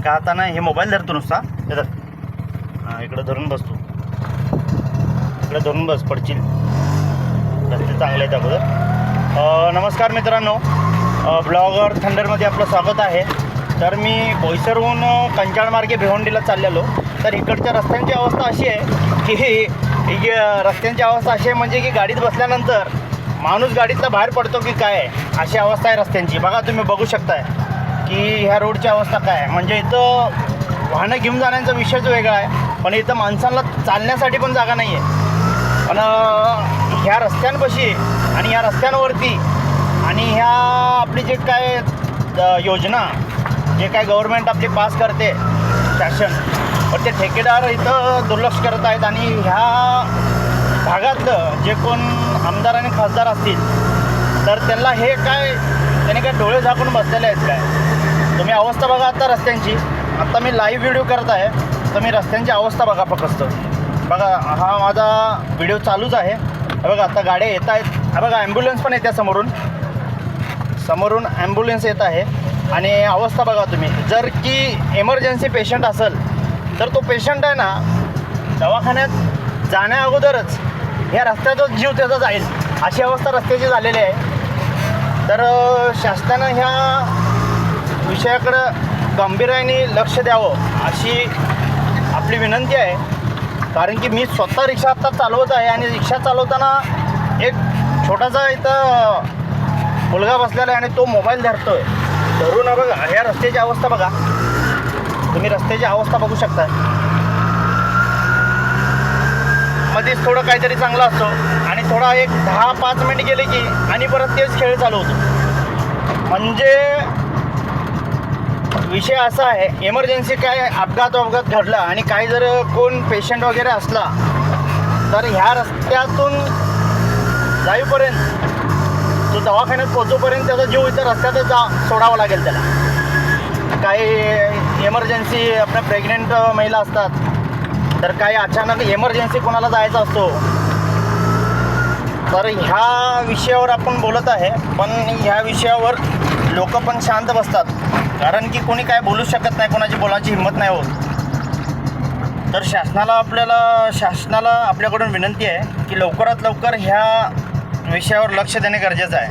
एका हातानं हे मोबाईल धरतो नुसता हां इकडं धरून बसतो, इकडे धरून बस पडशील. रस्ते चांगले आहेत अगोदर. नमस्कार मित्रांनो, ब्लॉगर थंडरमध्ये आपलं स्वागत आहे. तर मी बोईसरहून कंचाळमार्गे भिवंडीला चाललेलो. तर इकडच्या रस्त्यांची अवस्था अशी आहे की रस्त्यांची अवस्था अशी आहे म्हणजे की गाडीत बसल्यानंतर माणूस गाडीतला बाहेर पडतो की काय अशी अवस्था आहे रस्त्यांची. बघा तुम्ही बघू शकताय की ह्या रोडची अवस्था काय आहे. म्हणजे इथं वाहनं घेऊन जाण्याचा विषयच वेगळा आहे, पण इथं माणसांना चालण्यासाठी पण जागा नाही आहे. पण ह्या रस्त्यांपाशी आणि ह्या रस्त्यांवरती आणि ह्या आपली जे काय योजना जे काय गव्हर्नमेंट आपली पास करते शासन, पण ते ठेकेदार इथं दुर्लक्ष करत आहेत. आणि ह्या भागातलं जे कोण आमदार आणि खासदार असतील तर त्यांना हे काय त्याने काय डोळे झाकून बसलेले आहेत काय. तुम्ही अवस्था बघा आता रस्त्यांची. आत्ता मी लाईव्ह व्हिडिओ करत आहे तर मी रस्त्यांची अवस्था बघा फक्त. बघा हा माझा व्हिडिओ चालूच आहे. बघा आता गाड्या येत आहेत. बघा ॲम्ब्युलन्स पण येते समोरून ॲम्ब्युलन्स येत आहे. आणि अवस्था बघा तुम्ही. जर की एमर्जन्सी पेशंट असेल तर तो पेशंट आहे ना दवाखान्यात जाण्या अगोदरच ह्या रस्त्यातच जीव त्याचा जाईल अशी अवस्था रस्त्याची झालेली आहे. तर शासनानं ह्या विषयाकडं गांभीर्याने लक्ष द्यावं अशी आपली विनंती आहे. कारण की मी स्वतः रिक्षा आत्ता चालवत आहे आणि रिक्षा चालवताना एक छोटासा इथं मुलगा बसलेला आहे आणि तो मोबाईल धरतोय. धरून बघा ह्या रस्त्याची अवस्था बघा तुम्ही. रस्त्याची अवस्था बघू शकता. मध्येच थोडं काहीतरी चांगलं असतो आणि थोडा एक 10-5 मिनिट गेले की आणि परत तेच खेळ चालू होतो. म्हणजे विषय असा आहे, एमर्जन्सी काय अपघात घडला आणि काही जर कोण पेशंट वगैरे असला तर ह्या रस्त्यातून जाईपर्यंत तो दवाखान्यात पोहोचोपर्यंत त्याचा जीव इथं रस्त्यातच सोडावा लागेल त्याला. काही एमर्जन्सी आपल्या प्रेग्नेंट महिला असतात तर काही अचानक एमर्जन्सी कोणाला जायचा असतो. तर ह्या विषयावर आपण बोलत आहे, पण ह्या विषयावर लोक पण शांत बसतात. कारण की कोणी काय बोलू शकत नाही, कोणाची बोलायची हिंमत नाही होत. तर शासनाला आपल्याकडून विनंती आहे की लवकरात लवकर ह्या विषयावर लक्ष देणे गरजेचं आहे.